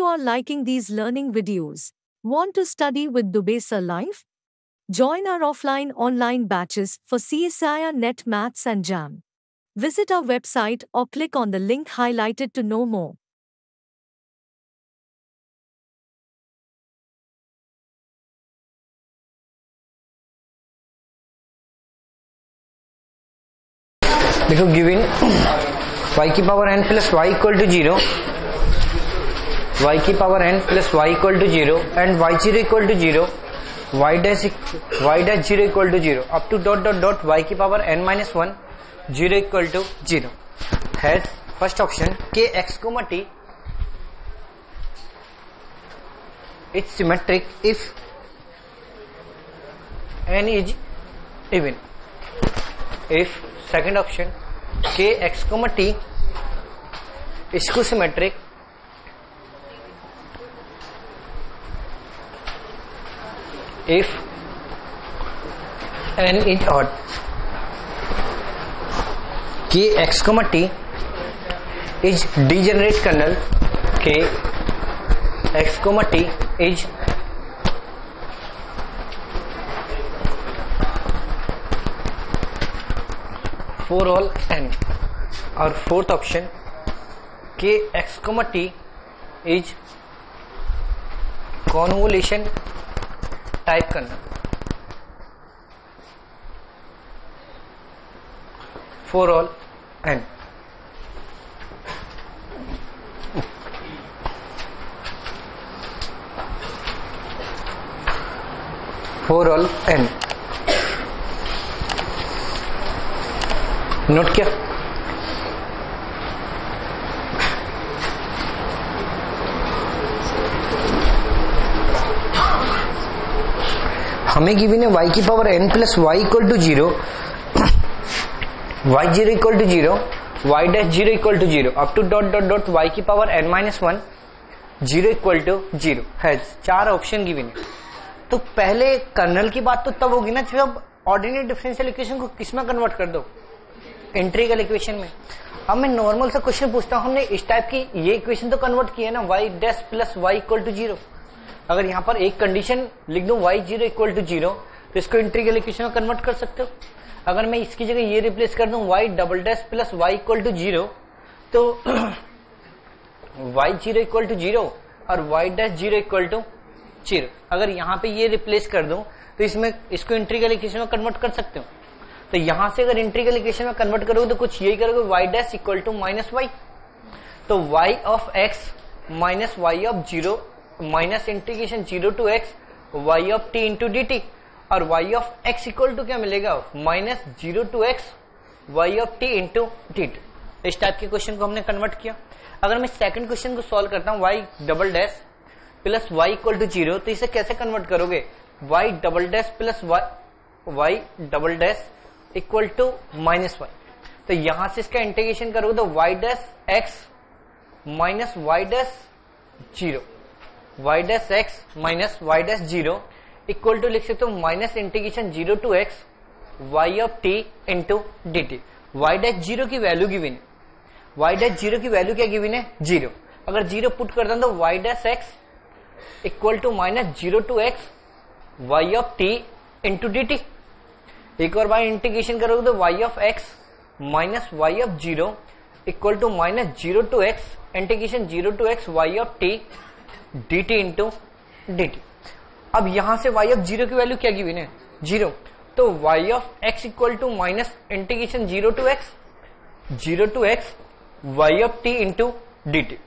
are liking these learning videos. Want to study with Dubey Sir Live? Join our offline online batches for CSIR NET Maths and JAM. Visit our website or click on the link highlighted to know more. देखो given y की power n plus y equal to 0, y की power n plus y equal to 0 and y0 equal to 0, y dash 0 equal to 0 up to dot dot dot y की power n minus 1 0 equal to 0 has first option k x t it's symmetric if n is even. If second option k x t is symmetric if n is odd. k x t is degenerate kernel. k x t is for all n. और fourth option k x t is convolution type kernel for all n. for all n note किया? हमें given है y की power n plus y equal to 0, y0 equal to 0, y dash 0 equal to 0 up to dot dot dot y की power n minus 1 0 equal to 0 है. 4 option given है. तो पहले colonel की बात तो तब होगी ना जब ऑर्डिनरी डिफरेंशियल इक्वेशन को किसमें कन्वर्ट कर दो, इंटीग्रल इक्वेशन में. अब मैं नॉर्मल सा क्वेश्चन पूछता हूं, हमने इस टाइप की ये इक्वेशन तो कन्वर्ट की है ना, y dash plus y equal to 0. अगर यहां पर एक कंडीशन लिख दूं y0 इक्वल टू 0 तो इसको इंटीग्रल इक्वेशन में कन्वर्ट कर सकते हो. अगर मैं इसकी जगह ये रिप्लेस कर दूं y double dash plus y equal to 0 तो y0 इक्वल टू 0 और y डैश 0 इक्वल टू 0. अगर यहां पे ये रिप्लेस कर दूं तो इसमें इसको इंटीग्रल इक्वेशन में कन्वर्ट कर सकते हो. तो यहां से अगर इंटीग्रल इक्वेशन में कन्वर्ट करोगे तो कुछ यही करोगे y dash equal to minus y. तो y of x minus y of 0 minus integration 0 to x y of t into d t और y of x equal to क्या मिलेगा, minus 0 to x y of t into d t. इस type के question को हमने convert किया. अगर मैं सेकंड क्वेश्चन को सॉल्व करता हूं y double dash plus y equal to 0 तो इसे कैसे कन्वर्ट करोगे, y double dash plus y double dash equal to minus y. तो यहां से इसका इंटीग्रेशन करोगे तो y dash x minus y dash 0, y dash x minus y dash 0 equal to लिख सकते हो minus integration 0 to x y of t into d t. y dash 0 की वैल्यू गिवन है, y डैश 0 की value क्या given है, 0. अगर 0 put कर दें तो y dash x equal to minus 0 to x y of t into d t. एक और बार इंटीग्रेशन करोगे तो y of x minus y of 0 equal to minus 0 to x integration 0 to x y of t d t into d t. अब यहां से y of 0 की value क्या गिवन है, 0. तो y of x equal to minus integration 0 to x y of t into d t.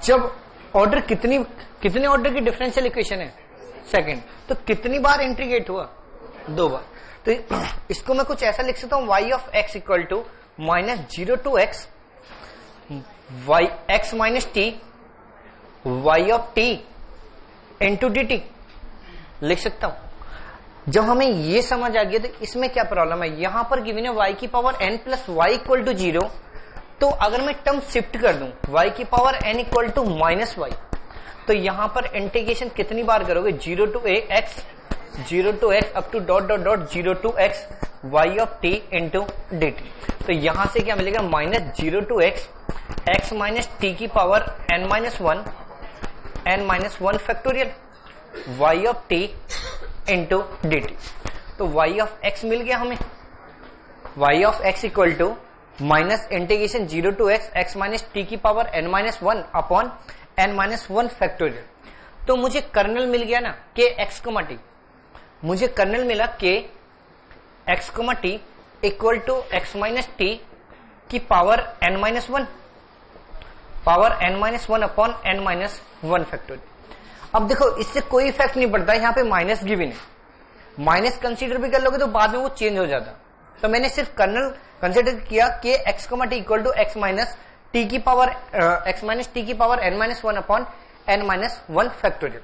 जब order कितने order की डिफरेंशियल इक्वेशन है, सेकंड, तो कितनी बार इंटीग्रेट हुआ, 2 बार. तो इसको मैं कुछ ऐसा लिख सकता हूं y of x equal to minus 0 to x y x minus t y of t into d t लिख सकता हूं. जब हमें ये समझ आ गया तो इसमें क्या प्रॉब्लम है, यहां पर गिवन है y की power n plus y equal to 0. तो अगर मैं टर्म शिफ्ट कर दूं y की power n equal to minus y तो यहां पर इंटीग्रेशन कितनी बार करोगे, 0 to x up to dot dot dot 0 to x y of t into d t. तो यहां से क्या मिलेगा, minus 0 to x, x minus t की power n minus 1 factorial y of t into d t. तो y of x मिल गया हमें, y of x equal to minus integration 0 to x, x minus t की power n minus 1 upon n minus 1 factorial. तो मुझे kernel मिल गया ना के एक्स कोमा टी, मुझे कर्नल मिला k x comma t equal to x minus t की power n minus 1, power n minus 1 upon n minus 1 factorial. अब देखो इससे कोई इफेक्ट नहीं पड़ता, यहाँ पे माइनस गिवन है, माइनस कंसीडर भी कर लोगे तो बाद में वो चेंज हो जाता। तो मैंने सिर्फ कर्नल कंसीडर किया कि x comma t equal to x minus t की power n minus 1 upon n minus 1 factorial.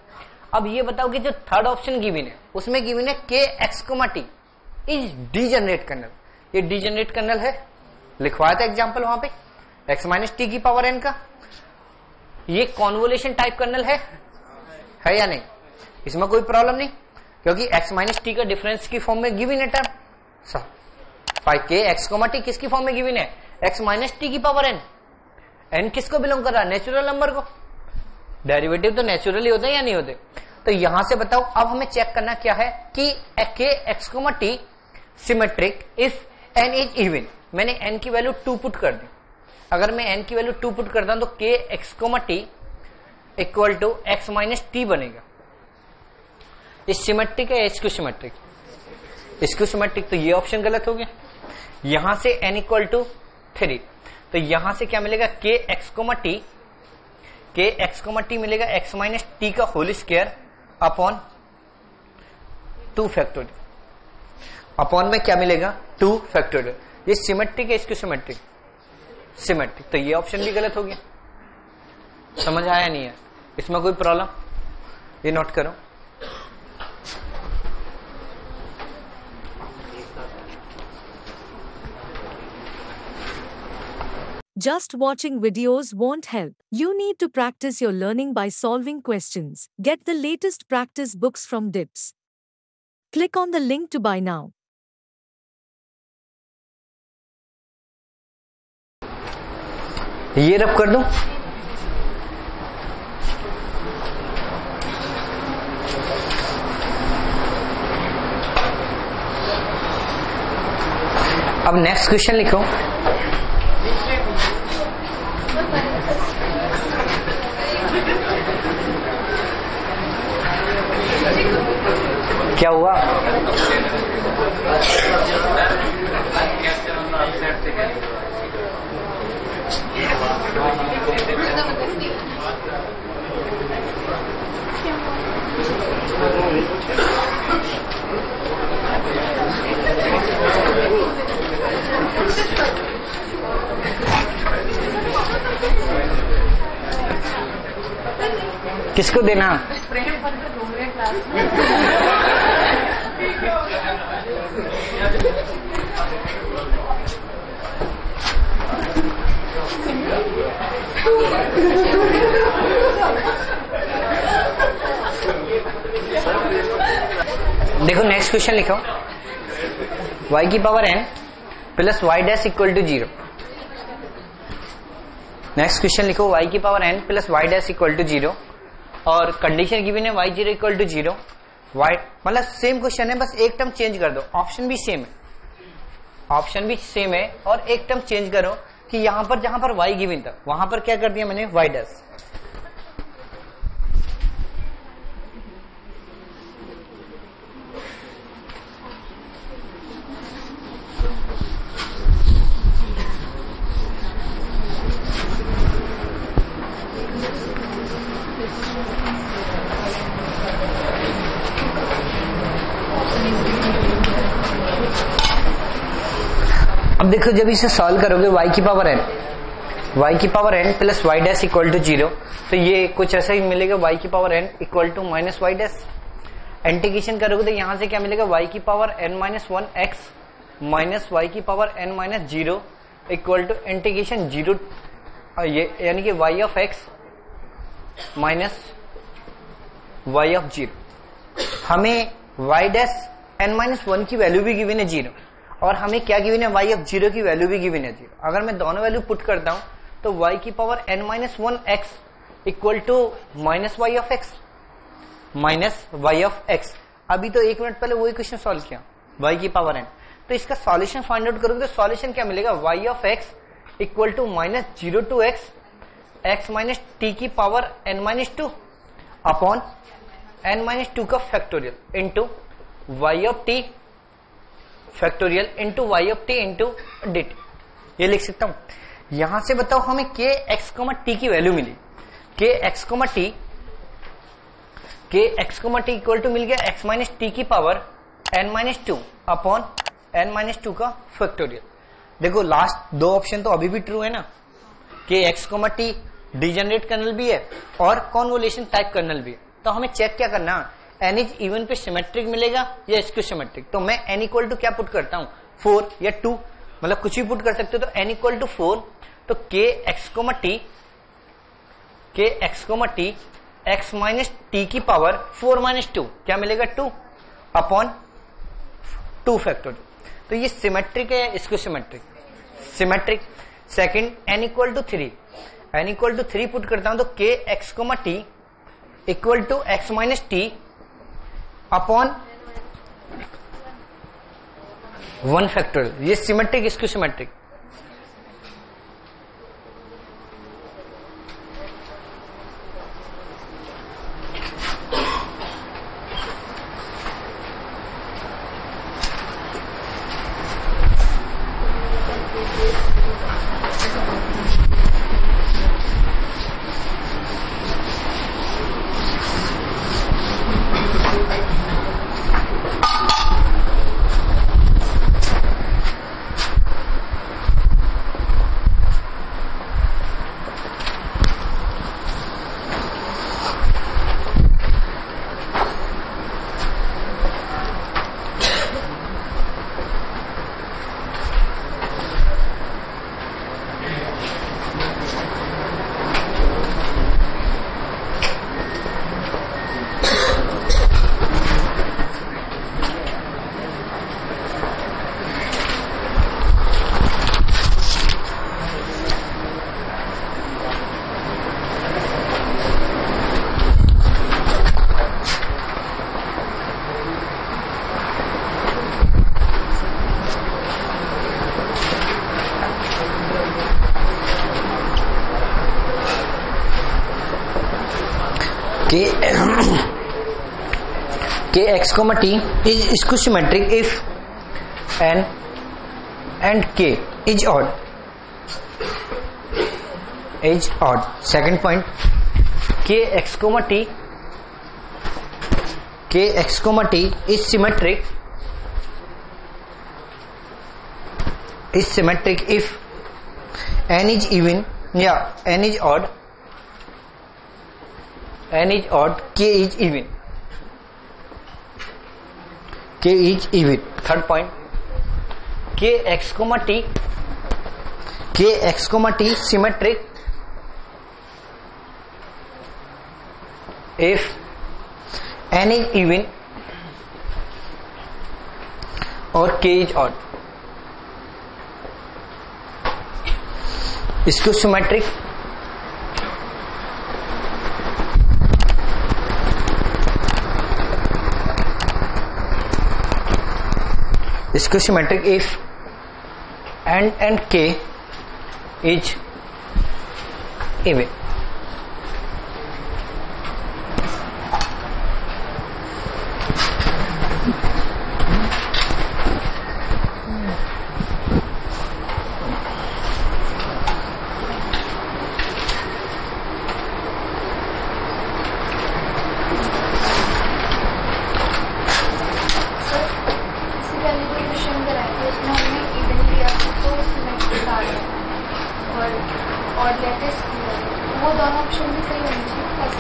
अब ये बताओ कि जो थर्ड ऑप्शन गिवन है उसमें गिवन है k x comma t is degenerate kernel. ये डीजेनरेट कर्नल है, लिखवाया था एग्जाम्पल वहां पे, एक्स माइनस टी की पावर n का। ये कॉन्वोल्यूशन टाइप कर्नल है या नहीं, इसमें कोई प्रॉब्लम नहीं, क्योंकि x माइनस टी का डिफरेंस की फॉर्म में गिवन है टर्म। के एक्स कोमा टी किसकी फॉर्म में गिवन है, x माइनस टी की पावर n किसको बिलोंग कर रहा है, नेचुरल नंबर को। डेरिवेटिव तो नेचुरली होते हैं या नहीं होते। तो यहां से बताओ अब हमें चेक करना क्या है कि k x comma t symmetric if n is even. मैंने n की वैल्यू 2 पुट कर दी, अगर मैं n की वैल्यू 2 पुट करता हूं तो k x comma t equal to x minus t बनेगा। इस सिमेट्रिक है H Q symmetric, is skew symmetric, तो ये ऑप्शन गलत हो गया। यहां से n इक्वल टू 3, तो यहां से क्या मिलेगा, के एक्स कोमा टी मिलेगा एक्स माइनस टी का whole square upon 2 factorial, upon में क्या मिलेगा 2 फैक्टोरियल। ये सिमेट्रिक है, इसकी सिमेट्रिक, तो ये ऑप्शन भी गलत हो गया। समझ आया नहीं है, इसमें कोई प्रॉब्लम, ये नोट करो। Just watching videos won't help. You need to practice your learning by solving questions. Get the latest practice books from DIPS. Click on the link to buy now. ये रब कर दूं, अब नेक्स्ट क्वेश्चन लिखो। क्या हुआ, किसको देना, देखो नेक्स्ट क्वेश्चन लिखो, y की power n plus y dash equal to 0। Next question लिखो, y की power n plus y dash equal to 0 और कंडीशन गिवन है y0 इक्वल टू 0। y मतलब सेम क्वेश्चन है, बस एक टर्म चेंज कर दो, ऑप्शन भी सेम है, और एक टर्म चेंज करो कि यहां पर जहां पर y गिवन था वहां पर क्या कर दिया मैंने, y डैश। अब देखो जब इसे सॉल्व करोगे y की power n plus y dash equal to 0, तो ये कुछ ऐसा ही मिलेगा, y की power n equal to minus y dash. Integration करोगे तो यहां से क्या मिलेगा, y की power n minus 1 x minus y की power n minus 0 equal to integration 0, ये यानी कि y of x minus y of 0। हमें y डैश n माइनस 1 की वैल्यू भी गिवन है 0, और हमें क्या गिवन है, वाई ऑफ जीरो की वैल्यू भी गिवन है 0। अगर मैं दोनों वैल्यू पुट करता हूं तो y की power n minus 1 x equal to minus y of x, minus y of x. अभी तो 1 मिनट पहले वही क्वेश्चन सॉल्व किया, y की पावर n। तो इसका सॉल्यूशन फाइंड आउट करोगे तो सॉल्यूशन क्या मिलेगा, y of x equal to minus 0 to x minus t की power n minus 2 upon n minus 2 का factorial into y of t factorial into y of t into dt। ये लिख सकता हूं। यहां से बताओ हमें k x, t की वैल्यू मिली, k x, t equal to मिल गया x माइनस टी की power n minus 2 upon n minus 2 का फैक्टोरियल। देखो लास्ट दो ऑप्शन तो अभी भी ट्रू है ना, k x, t degenerate kernel भी है और कॉन्वोल्यूशन टाइप कर्नल भी है। तो हमें चेक क्या करना, n इज इवन पे सिमेट्रिक मिलेगा या स्क्यू सिमेट्रिक। तो मैं n इक्वल टू क्या पुट करता हूं, 4 या 2, मतलब कुछ भी पुट कर सकते हो। तो n इक्वल टू 4, तो k x, t x minus t की पावर 4 माइनस 2 क्या मिलेगा, 2 अपॉन 2 फैक्टोरियल। तो ये सिमेट्रिक है, इसको symmetric, symmetric. Second n equal to 3, n equal to 3 put करता हूं तो k x, t equal to x minus t upon 1 factorial. ये सिमेट्रिक, इसको symmetric. k x, t is skew symmetric if n and k is odd. Second point, k x, t is symmetric if n is even, n is odd, k is even. Third point, k x, t symmetric if n is even or k is odd. Skew symmetric if n and k is even.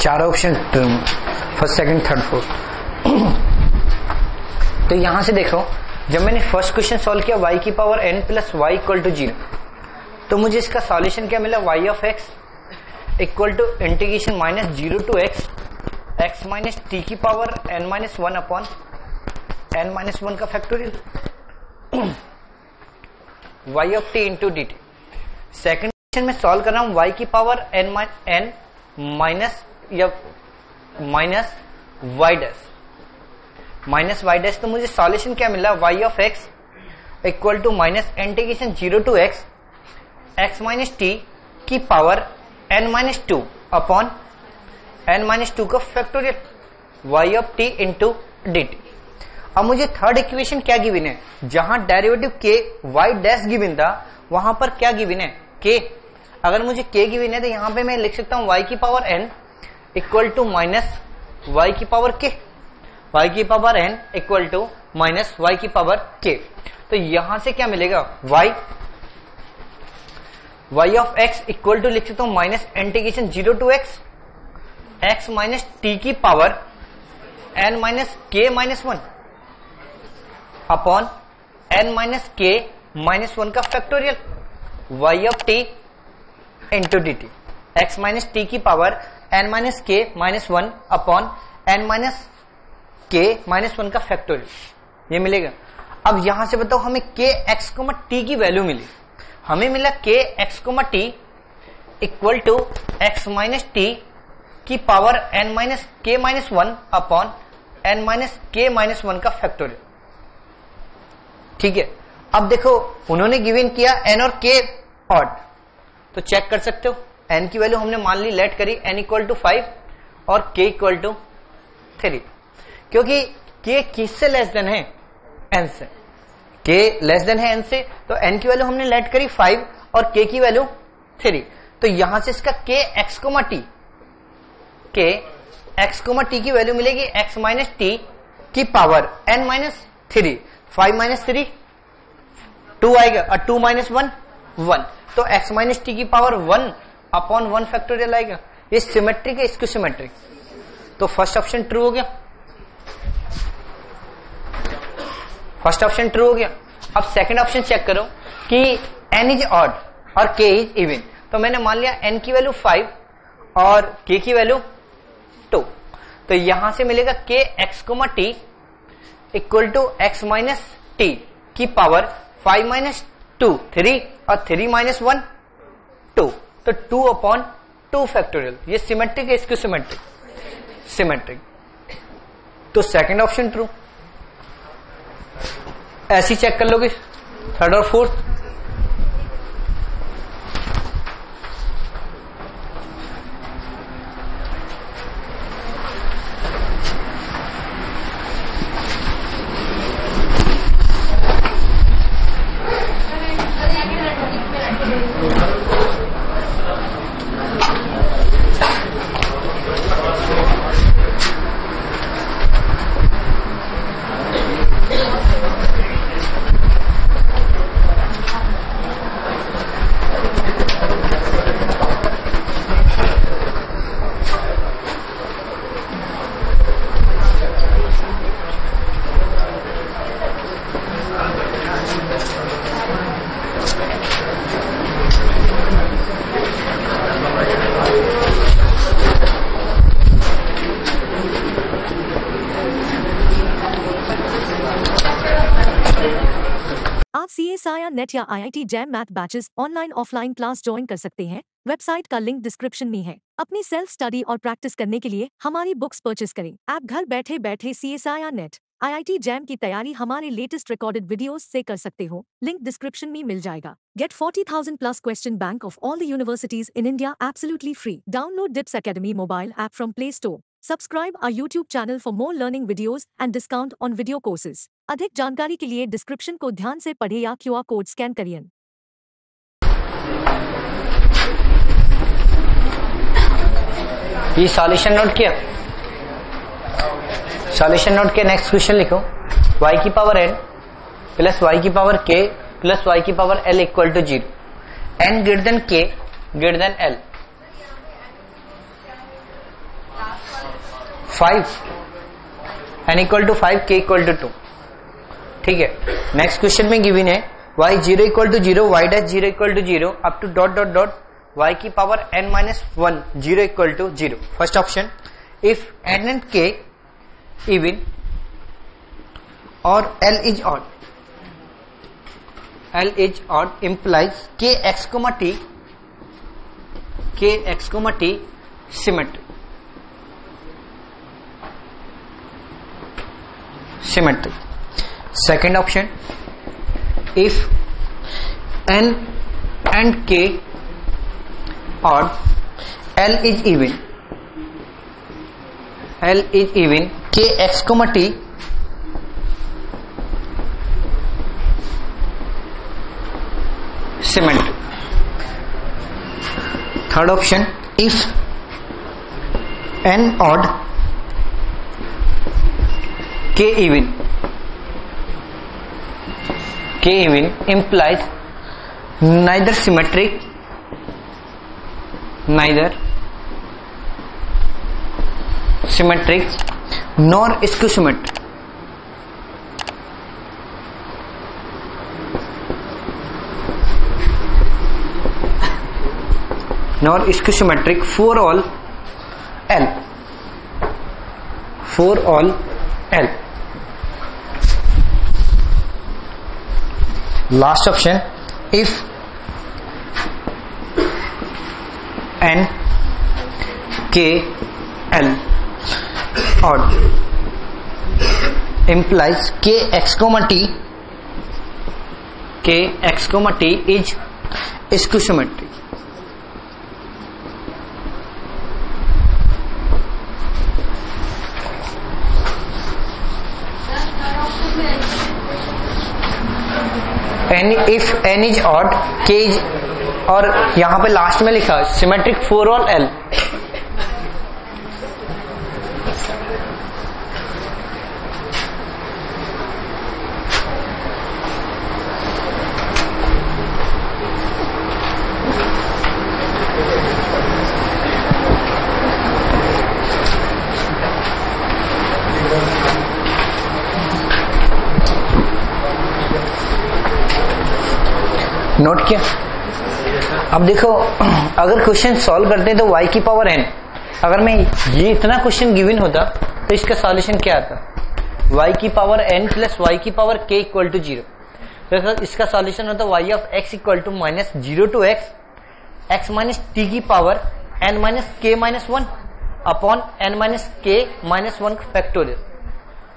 चार option, first, second, third, fourth. तो यहां से देखो, जब मैंने first question solve किया y की power n plus y equal to 0, तो मुझे इसका सॉल्यूशन क्या मिला, y of x equal to integration minus 0 to x minus t की power n minus 1 upon n minus 1 का factorial. y of t into d t. Second question में solve कर रहा हूं y की पावर n माइनस या minus y dash, minus y dash. तो मुझे सॉल्यूशन क्या मिला, y of x equal to minus integration 0 to x minus t की power n minus 2 upon n minus 2 का factorial y of t into d t. अब मुझे third equation क्या given है, जहां derivative k y dash given था वहां पर क्या गिवन है, k। अगर मुझे k गिवन है तो यहां पे मैं लिख सकता हूं y की power n equal to minus y की पावर k, y की power n equal to minus y की पावर k। तो यहां से क्या मिलेगा, y of x equal to लिख सकता हूं minus integration 0 to x minus t की power n minus k minus 1 upon n minus k minus 1 का factorial y of t into d t, x minus t की power n minus k minus 1 upon n minus k minus 1 का factorial, ये मिलेगा। अब यहां से बताओ हमें k x t की वैल्यू मिली, हमें मिला k x t equal to x minus t की power n minus k minus 1 upon n minus k minus 1 का फैक्टोरियल। ठीक है, अब देखो उन्होंने गिवन किया n और k ऑड, तो चेक कर सकते हो n की वैल्यू हमने मान ली लेट करी n इक्वल टू 5 और k इक्वल टू 3, क्योंकि k किससे लेस देन है, n से, k लेस देन है n से, तो n की वैल्यू हमने लेट करी 5 और k की वैल्यू 3। तो यहां से इसका k x t की वैल्यू मिलेगी x माइनस टी की पावर n माइनस 3, 5 माइनस 3 2 आएगा और 2 माइनस 1 1, तो x माइनस टी की पावर 1 अपॉन 1 फैक्टोरियल आएगा। ये सिमेट्रिक है, इसको सिमेट्रिक, तो फर्स्ट ऑप्शन ट्रू हो गया, फर्स्ट ऑप्शन ट्रू हो गया। अब सेकंड ऑप्शन चेक करो कि n इज ऑड और k इज इवन, तो मैंने मान लिया n की वैल्यू 5 और k की वैल्यू 2, तो यहां से मिलेगा k x t equal to x minus t की पावर 5 माइनस 2 3 और 3 माइनस 1 2, तो 2 अपॉन 2 फैक्टोरियल। ये सिमेट्रिक है, इसको सिमेट्रिक, सिमेट्रिक, तो सेकंड ऑप्शन ट्रू। ऐसी चेक कर लोगे थर्ड और फोर्थ। आप CSIR नेट या IIT jam math batches online offline class join कर सकते हैं। वेबसाइट का लिंक डिस्क्रिप्शन में है। अपनी सेल्फ स्टडी और प्रैक्टिस करने के लिए हमारी बुक्स परचेस करें। आप घर बैठे बैठे CSIR नेट IIT जैम की तैयारी हमारे लेटेस्ट रिकॉर्डेड वीडियोस से कर सकते हो। लिंक डिस्क्रिप्शन में मिल जाएगा। Get 40,000 plus question bank of all the universities in India absolutely free. Download DIPS Academy mobile app from Play Store. Subscribe our YouTube channel for more learning videos and discount on video courses. अधिक जानकारी के लिए description को ध्यान से पढ़े या QR code scan करिए। ये सॉल्यूशन नोट किया, सॉल्यूशन नोट के नेक्स्ट क्वेश्चन लिखो। y की पावर n प्लस y की पावर k प्लस y की power l equal to 0, n greater than k greater than l, 5 n equal to 5 k equal to 2। ठीक है, next question में given है y 0 equal to 0, y dash 0 equal to 0 up to dot dot dot y की power n minus 1 0 equal to 0। First option, if n and k even और l is odd, L is odd implies kx, t symmetry. Second option, if n and k odd, L is even, kx, t symmetry. Third option, if n odd, k even implies neither symmetric nor skew symmetric. For all L. Last option, if n k L odd implies kx, t is skew symmetry. If n is odd, k is, और यहां पे last में लिखा है symmetric for all L. Note किया? अब देखो, अगर क्वेश्चन सॉल्व करते हैं तो y की पावर n, अगर मैं ये इतना क्वेश्चन गिवन होता तो इसका सॉल्यूशन क्या आता? y की पावर n प्लस y की पावर k इक्वल टू 0. तो इसका सॉल्यूशन होता y of x equal to minus 0 to x minus t की power n minus k minus 1 upon n minus k minus 1 factorial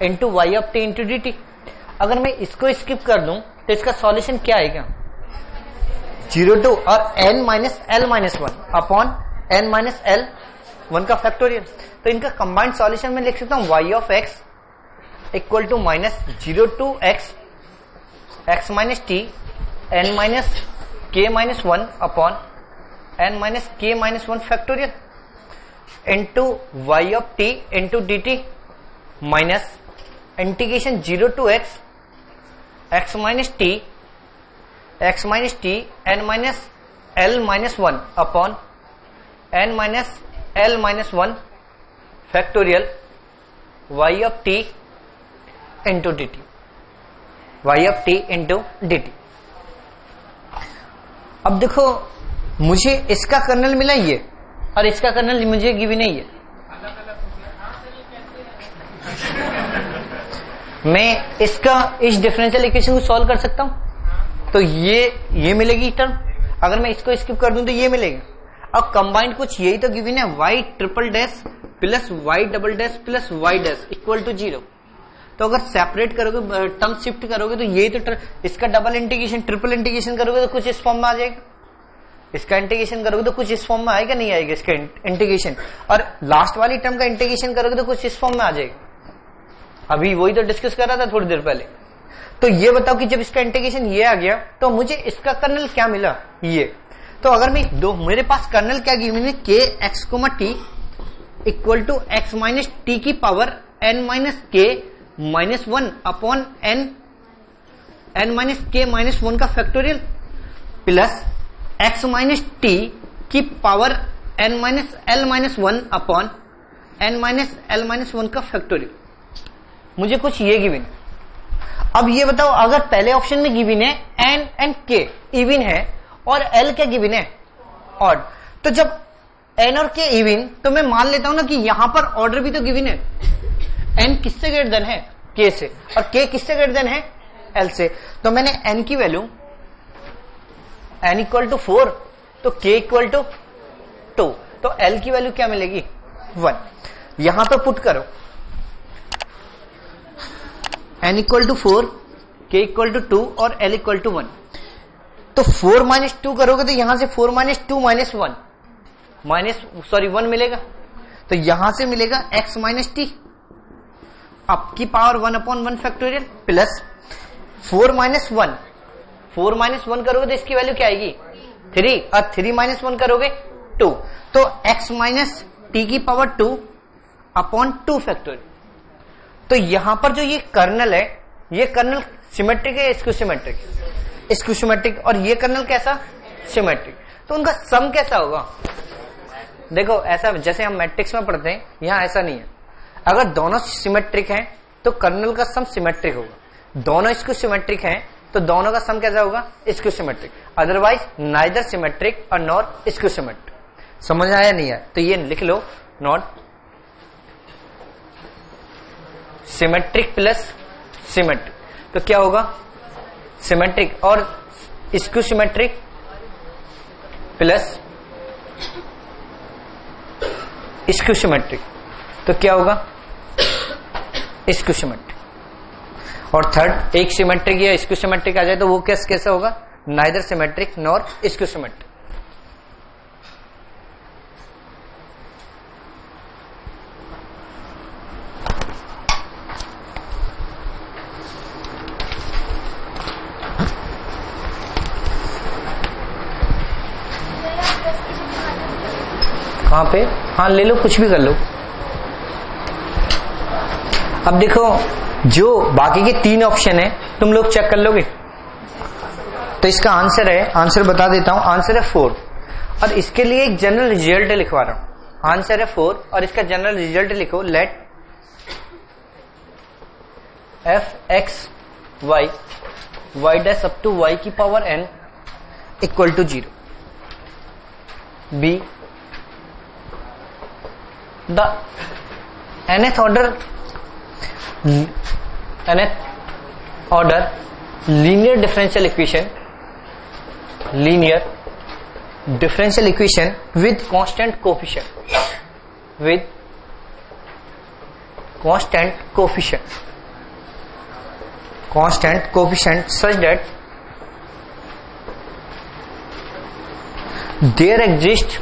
into y of t into dt. अगर मैं इसको skip कर दूं तो इसका सॉल्यूशन क्या आएगा? 0 टू और n minus l minus 1 upon n minus l 1 का फैक्टोरियल. तो इनका कंबाइंड सॉल्यूशन में लिख सकता हूं y of x equal to minus 0 to x minus t n minus k minus 1 upon n minus k minus 1 factorial into y of t into dt minus integration 0 to x minus t n minus l minus 1 upon n minus l minus 1 factorial y of t into dt, अब देखो मुझे इसका colonel मिला ये और इसका colonel मुझे given नहीं है. मैं इसका इस डिफरेंशियल इक्वेशन को सॉल्व कर सकता हूं तो ये मिलेगी टर्म. अगर मैं इसको स्किप कर दूं तो ये मिलेगा. अब कंबाइंड कुछ यही तो गिवन है, y triple dash plus y double dash plus y dash equal to 0. तो अगर सेपरेट करोगे, टर्म शिफ्ट करोगे तो यही तो इसका डबल इंटीग्रेशन ट्रिपल इंटीग्रेशन करोगे तो कुछ इस फॉर्म में आ जाएगा. इसका इंटीग्रेशन करोगे तो कुछ इस फॉर्म में आएगा, नहीं आएगा इसका इंटीग्रेशन. और लास्ट वाली टर्म का इंटीग्रेशन करोगे तो कुछ इस फॉर्म में आ जाएगा. अभी वही तो डिस्कस कर रहा था थोड़ी देर पहले. तो ये बताओ कि जब इसका इंटीग्रेशन ये आ गया तो मुझे इसका कर्नल क्या मिला? ये. तो अगर मैं मेरे पास कर्नल क्या गिवन है? K x t equal to x minus t की power n minus k minus 1 upon n minus k minus 1 का factorial plus x minus t की power n minus l minus 1 upon n minus l minus 1 का factorial. मुझे कुछ ये given है. अब ये बताओ, अगर पहले ऑप्शन में गिवन है n एंड k इवन है और l क्या गिवन है? ऑड. तो जब n और k इवन तो मैं मान लेता हूं ना कि यहां पर ऑर्डर भी तो गिवन है. n किससे ग्रेटर देन है? k से, और k किससे ग्रेटर देन है? l से. तो मैंने n की वैल्यू n इक्वल टू 4 तो k इक्वल टू 2, तो l की वैल्यू क्या मिलेगी 1। यहां तो पुट करो n equal to 4, k equal to 2 और l इक्वल टू 1। तो 4 माइनस 2 करोगे तो यहां से 4 माइनस 2 माइनस 1 मिलेगा, तो यहां से मिलेगा x माइनस टी अप की पावर 1/1 फैक्टोरियल प्लस 4 माइनस 1 करोगे तो इसकी वैल्यू क्या आएगी 3, और 3 माइनस 1 करोगे 2, तो x माइनस टी की पावर 2/2 फैक्टोरियल। तो यहां पर जो ये कर्नल है, ये कर्नल सिमेट्रिक है, स्क्यूसिमेट्रिक, और ये कर्नल कैसा सिमेट्रिक, तो उनका सम कैसा होगा। देखो ऐसा जैसे हम मैट्रिक्स में पढ़ते हैं, यहां ऐसा नहीं है। अगर दोनों सिमेट्रिक हैं तो कर्नल का सम सिमेट्रिक होगा, दोनों स्क्यूसिमेट्रिक हैं तो दोनों का सम कैसा होगा स्क्यूसिमेट्रिक, अदरवाइज नाइदर सिमेट्रिक और नॉट स्क्यूसिमेट्रिक। समझ आया नहीं है तो ये लिख लो, नॉट सिमेट्रिक प्लस सिमेट्रिक, तो क्या होगा सिमेट्रिक, और स्क्यूसिमेट्रिक प्लस स्क्यूसिमेट्रिक, तो क्या होगा स्क्यूसिमेट्रिक। और थर्ड, एक सिमेट्रिक या स्क्यूसिमेट्रिक आ जाए तो वो कैसा होगा नाइदर सिमेट्रिक नॉर स्क्यूसिमेट्रिक। कहां पे, हाँ ले लो, कुछ भी कर लो। अब देखो जो बाकी के 3 ऑप्शन है तुम लोग चेक कर लोगे, तो इसका आंसर है, आंसर बता देता हूं, आंसर है 4, और इसके लिए एक जनरल रिजल्ट लिखवा रहा हूं। आंसर है 4 और इसका जनरल रिजल्ट लिखो, let f(x, y, y dash up to y की power n equal to 0 be the nth order linear differential equation with constant coefficient such that there exists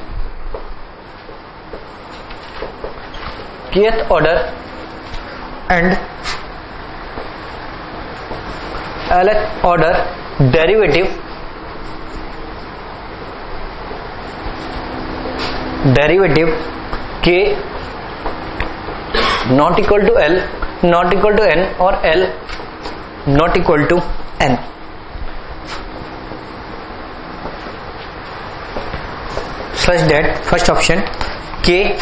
kth order and lth order derivative k not equal to L, not equal to n, or L not equal to n। such that first option k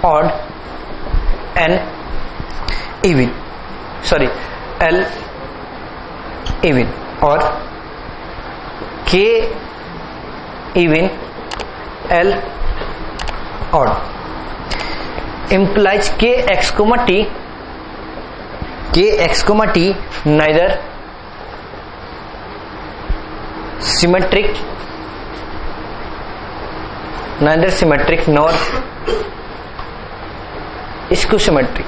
odd n even, sorry L even, or k even L odd implies kx, t neither symmetric nor skew symmetric,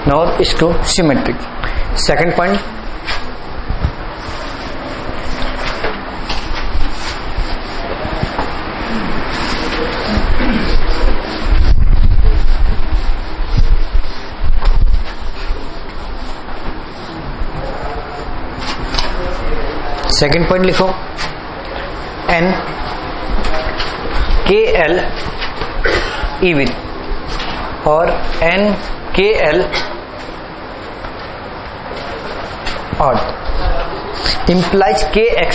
nor skew symmetric. Second point, लिखो n k l even और n k l odd implies kx,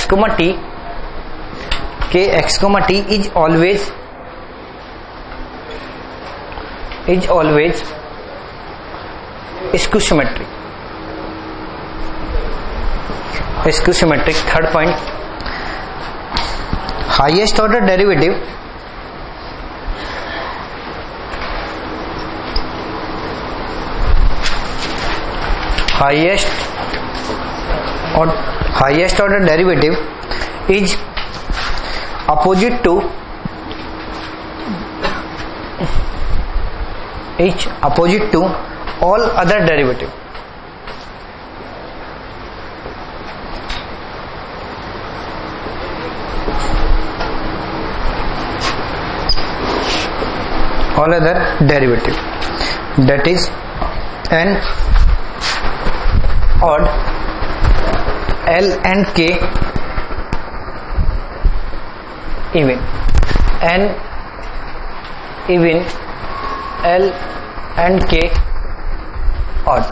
t is always skew symmetric. Third point, highest order derivative highest or highest order derivative is opposite to all other derivative. All other derivative, that is n odd L and K even, n even, L and K odd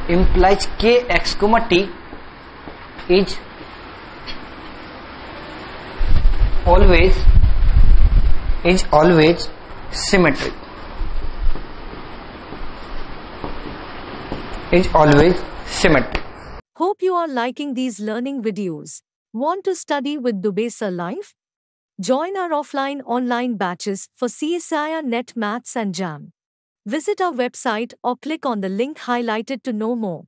implies kx, t is always symmetric. Hope you are liking these learning videos. Want to study with Dubey Sir Live? Join our offline online batches for CSIR NET Maths and JAM. Visit our website or click on the link highlighted to know more.